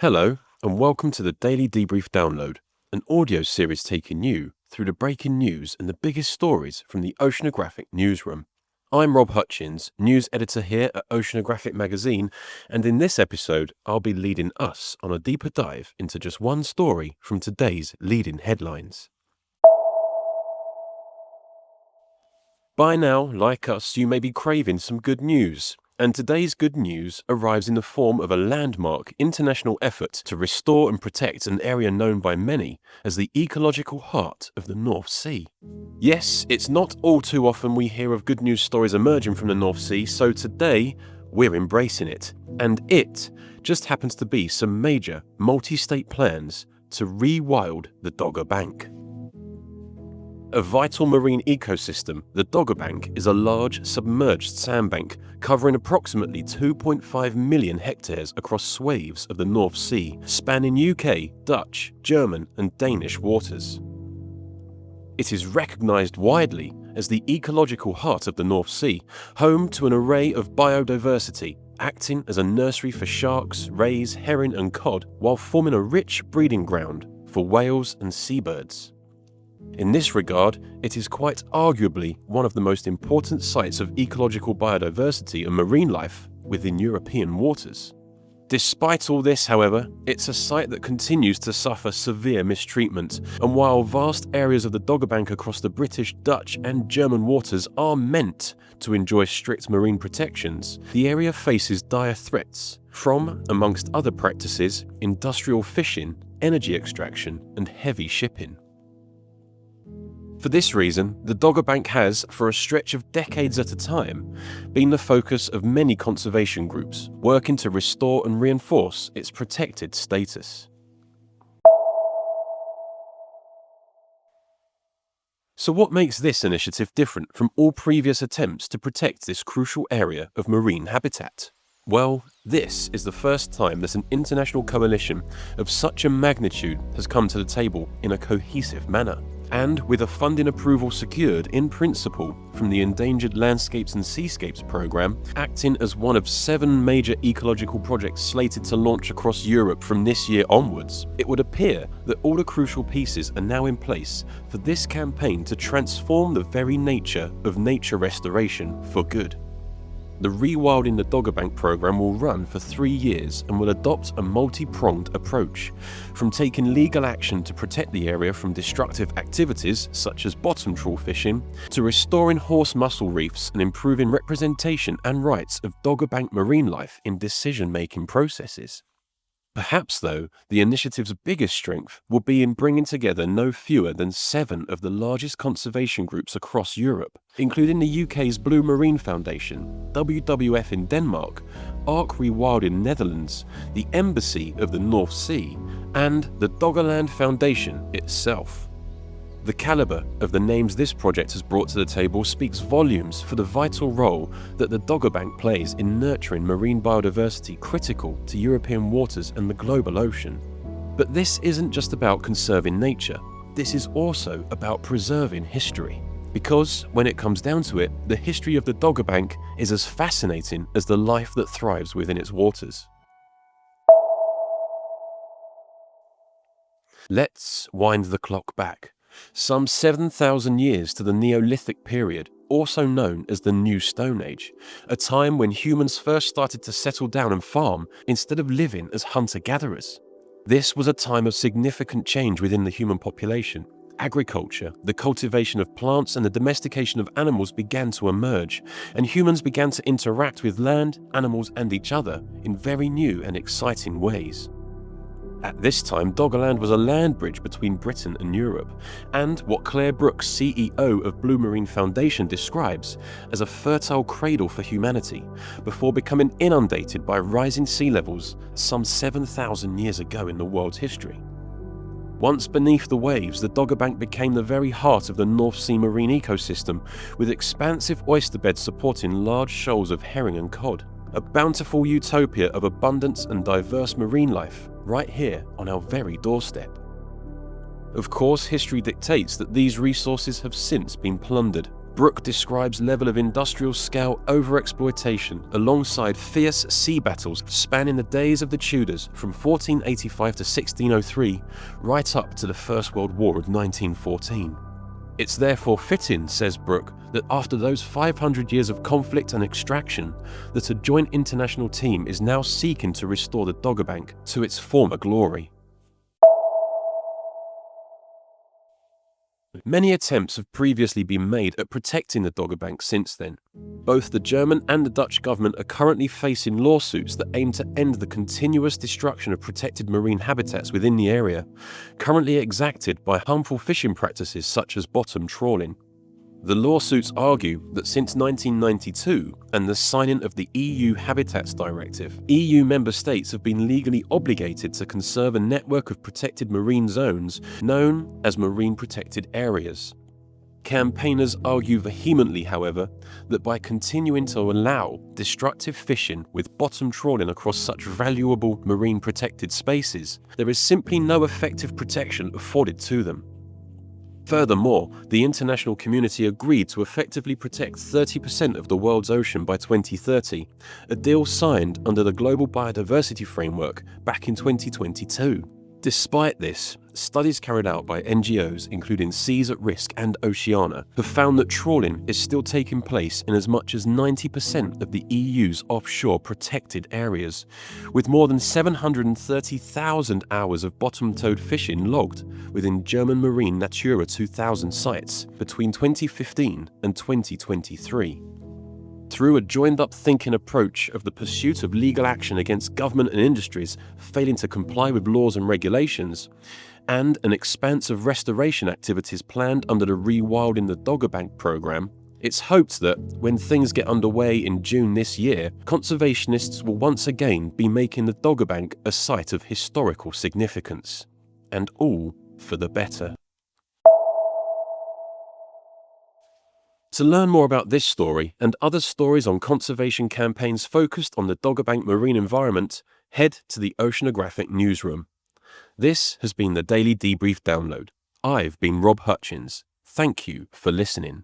Hello, and welcome to the Daily Debrief Download, an audio series taking you through the breaking news and the biggest stories from the Oceanographic newsroom. I'm Rob Hutchins, news editor here at Oceanographic magazine, and in this episode, I'll be leading us on a deeper dive into just one story from today's leading headlines. By now, like us, you may be craving some good news. And today's good news arrives in the form of a landmark international effort to restore and protect an area known by many as the ecological heart of the North Sea. Yes, it's not all too often we hear of good news stories emerging from the North Sea, so today we're embracing it. And it just happens to be some major multi-state plans to rewild the Dogger Bank. A vital marine ecosystem, the Dogger Bank is a large submerged sandbank covering approximately 2.5 million hectares across swathes of the North Sea, spanning UK, Dutch, German and Danish waters. It is recognised widely as the ecological heart of the North Sea, home to an array of biodiversity, acting as a nursery for sharks, rays, herring and cod, while forming a rich breeding ground for whales and seabirds. In this regard, it is quite arguably one of the most important sites of ecological biodiversity and marine life within European waters. Despite all this, however, it's a site that continues to suffer severe mistreatment, and while vast areas of the Dogger Bank across the British, Dutch and German waters are meant to enjoy strict marine protections, the area faces dire threats from, amongst other practices, industrial fishing, energy extraction and heavy shipping. For this reason, the Dogger Bank has, for a stretch of decades at a time, been the focus of many conservation groups working to restore and reinforce its protected status. So what makes this initiative different from all previous attempts to protect this crucial area of marine habitat? Well, this is the first time that an international coalition of such a magnitude has come to the table in a cohesive manner. And with a funding approval secured in principle from the Endangered Landscapes and Seascapes programme, acting as one of 7 major ecological projects slated to launch across Europe from this year onwards, it would appear that all the crucial pieces are now in place for this campaign to transform the very nature of nature restoration for good. The Rewilding the Dogger Bank programme will run for 3 years and will adopt a multi-pronged approach, from taking legal action to protect the area from destructive activities such as bottom trawl fishing, to restoring horse mussel reefs and improving representation and rights of Dogger Bank marine life in decision-making processes. Perhaps, though, the initiative's biggest strength will be in bringing together no fewer than 7 of the largest conservation groups across Europe, including the UK's Blue Marine Foundation, WWF in Denmark, Ark Rewilding Netherlands, the Embassy of the North Sea, and the Doggerland Foundation itself. The calibre of the names this project has brought to the table speaks volumes for the vital role that the Dogger Bank plays in nurturing marine biodiversity critical to European waters and the global ocean. But this isn't just about conserving nature, this is also about preserving history. Because, when it comes down to it, the history of the Dogger Bank is as fascinating as the life that thrives within its waters. Let's wind the clock back. Some 7,000 years to the Neolithic period, also known as the New Stone Age, a time when humans first started to settle down and farm instead of living as hunter-gatherers. This was a time of significant change within the human population. Agriculture, the cultivation of plants and the domestication of animals began to emerge, and humans began to interact with land, animals and each other in very new and exciting ways. At this time, Doggerland was a land bridge between Britain and Europe, and what Claire Brooks, CEO of Blue Marine Foundation, describes as a fertile cradle for humanity, before becoming inundated by rising sea levels some 7,000 years ago in the world's history. Once beneath the waves, the Dogger Bank became the very heart of the North Sea marine ecosystem, with expansive oyster beds supporting large shoals of herring and cod. A bountiful utopia of abundance and diverse marine life, right here on our very doorstep. Of course, history dictates that these resources have since been plundered, Brooke describes level of industrial-scale overexploitation alongside fierce sea battles spanning the days of the Tudors from 1485 to 1603, right up to the First World War of 1914. It's therefore fitting, says Brooke, that after those 500 years of conflict and extraction, that a joint international team is now seeking to restore the Dogger Bank to its former glory. Many attempts have previously been made at protecting the Dogger Bank since then. Both the German and the Dutch government are currently facing lawsuits that aim to end the continuous destruction of protected marine habitats within the area, currently exacted by harmful fishing practices such as bottom trawling. The lawsuits argue that since 1992 and the signing of the EU Habitats Directive, EU member states have been legally obligated to conserve a network of protected marine zones known as marine protected areas. Campaigners argue vehemently, however, that by continuing to allow destructive fishing with bottom trawling across such valuable marine protected spaces, there is simply no effective protection afforded to them. Furthermore, the international community agreed to effectively protect 30% of the world's ocean by 2030, a deal signed under the Global Biodiversity Framework back in 2022. Despite this, studies carried out by NGOs including Seas at Risk and Oceana have found that trawling is still taking place in as much as 90% of the EU's offshore protected areas, with more than 730,000 hours of bottom-towed fishing logged within German marine Natura 2000 sites between 2015 and 2023. Through a joined-up thinking approach of the pursuit of legal action against government and industries failing to comply with laws and regulations, and an expanse of restoration activities planned under the Rewilding the Dogger Bank programme, it's hoped that, when things get underway in June this year, conservationists will once again be making the Dogger Bank a site of historical significance. And all for the better. To learn more about this story and other stories on conservation campaigns focused on the Dogger Bank marine environment, head to the Oceanographic Newsroom. This has been the Daily Debrief Download. I've been Rob Hutchins. Thank you for listening.